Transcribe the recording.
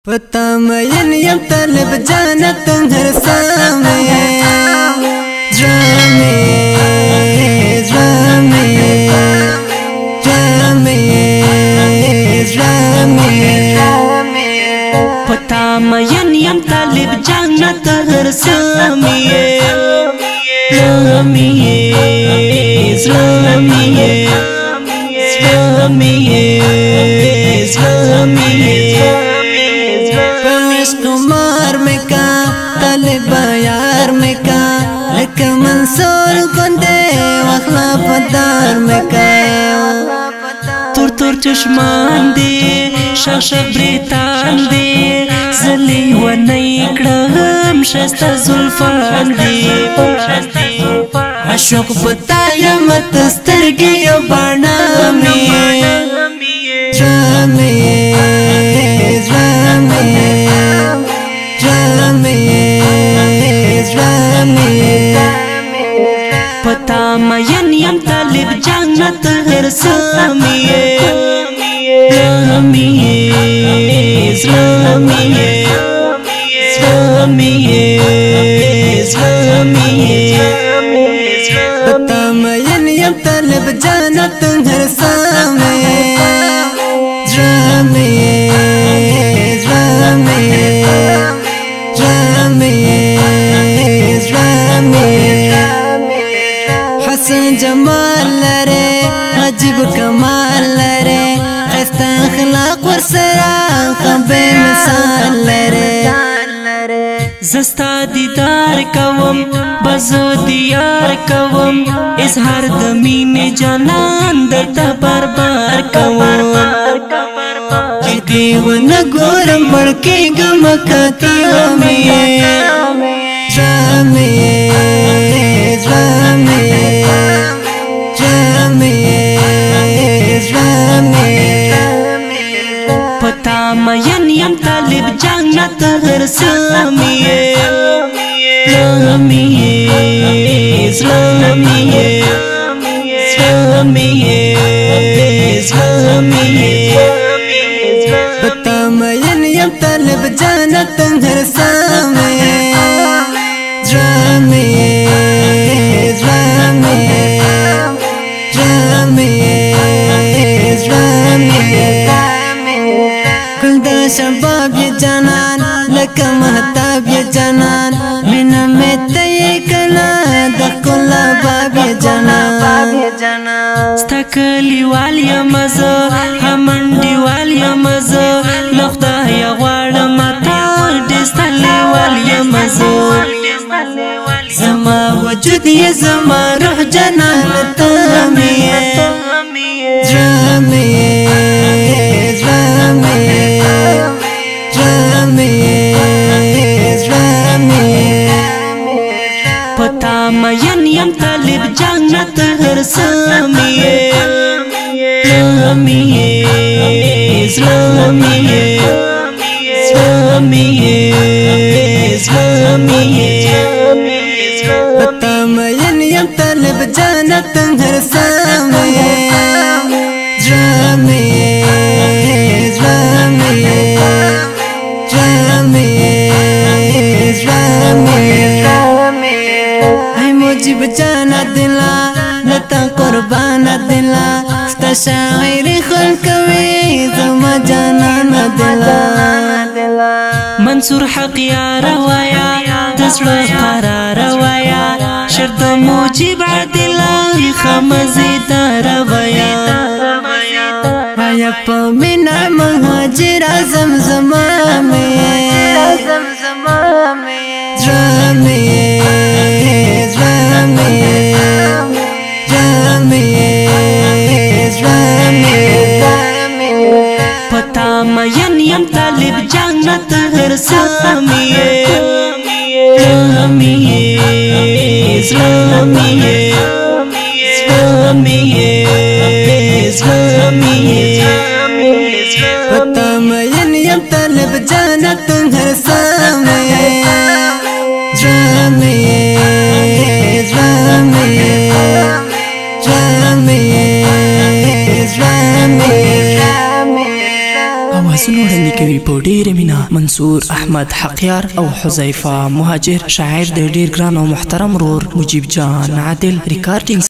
पता मयन यम तलब जानत हर सामे ड्रामे ड्रामे ड्रामे ड्रामे पता मयन यम तलब जानत हर सामे ड्रामे ड्रामे ड्रामे कुमार में का तलब यार में का लक मंसूर गुंदे वखला पदार में का तुर तुर चश्मान दे शशक ब्रेतान दे जली व नईकड़म शस्ता जुल्फान दे अशोक बताया मत स्तरगी बाना में ड्रामे ड्रामे ड्रामे ड्रामे पता मयन यम तलब जानत हर सामे ड्रामे ड्रामे ड्रामे ड्रामे पता मयन यम तलब जानत हर सामे ड्रामे ड्रामे ड्रामे ड्रामे हसन जमाल रे अजीब कमाल रे खस्ता अखलाक वरसरा खबे मिसाल रे जस्ता दीदार कवम बजो दियार कवम इजहार दमीने जानान दर्दा बार बार कवम देवन गोरम बड़के गमकतियों में ड्रामे ड्रामे ड्रामे ड्रामे पता मयन यम तलब जानत हर सामे ड्रामे ड्रामे ड्रामे पता मयन यम तलब जानत हर सामे ड्रामे ड्रामे ड्रामे ड्रामे कुलदा शबाब ये जनान लक महताब ये जनान मिना में तय कला दकुला बाब ये जनान ستکلی والیا مزه همندی والیا مزه لخدا یا غواړم تا دستلی والیا مزه زما وجود یہ زما روح جنان تامی ड्रामे ड्रामे ड्रामे ड्रामे पता मयन यम तलब जानत हर सामे ड्रामे ड्रामे ड्रामे ड्रामे पता मयन यम तलब जानत हर सामे ड्रामे ड्रामे ड्रामे ड्रामे है मुझे जाना दिला लता कुर्बाना दिला स्ता शायर खलकवे जमा जाना न दिला منصور حق یا روایا دسړه قرار روایا شرط موجب عدل خمزیدار روایا आया पमिना महाजिर जमजमा में ड्रामे ड्रामे ड्रामे ड्रामे पता मयन यम तलब जानत हर सामे ड्रामे ड्रामे ड्रामे पता मयन यम तलब जानत हर सामे ड्रामे ड्रामे ड्रामे ड्रामे وازونه وړاندې کوي په ډېره مینه منصور احمد حقیار او حذیفه مهاجر، شاعر د ډېر ګران او محترم ورور مجیب جان عادل. ریکارډینګ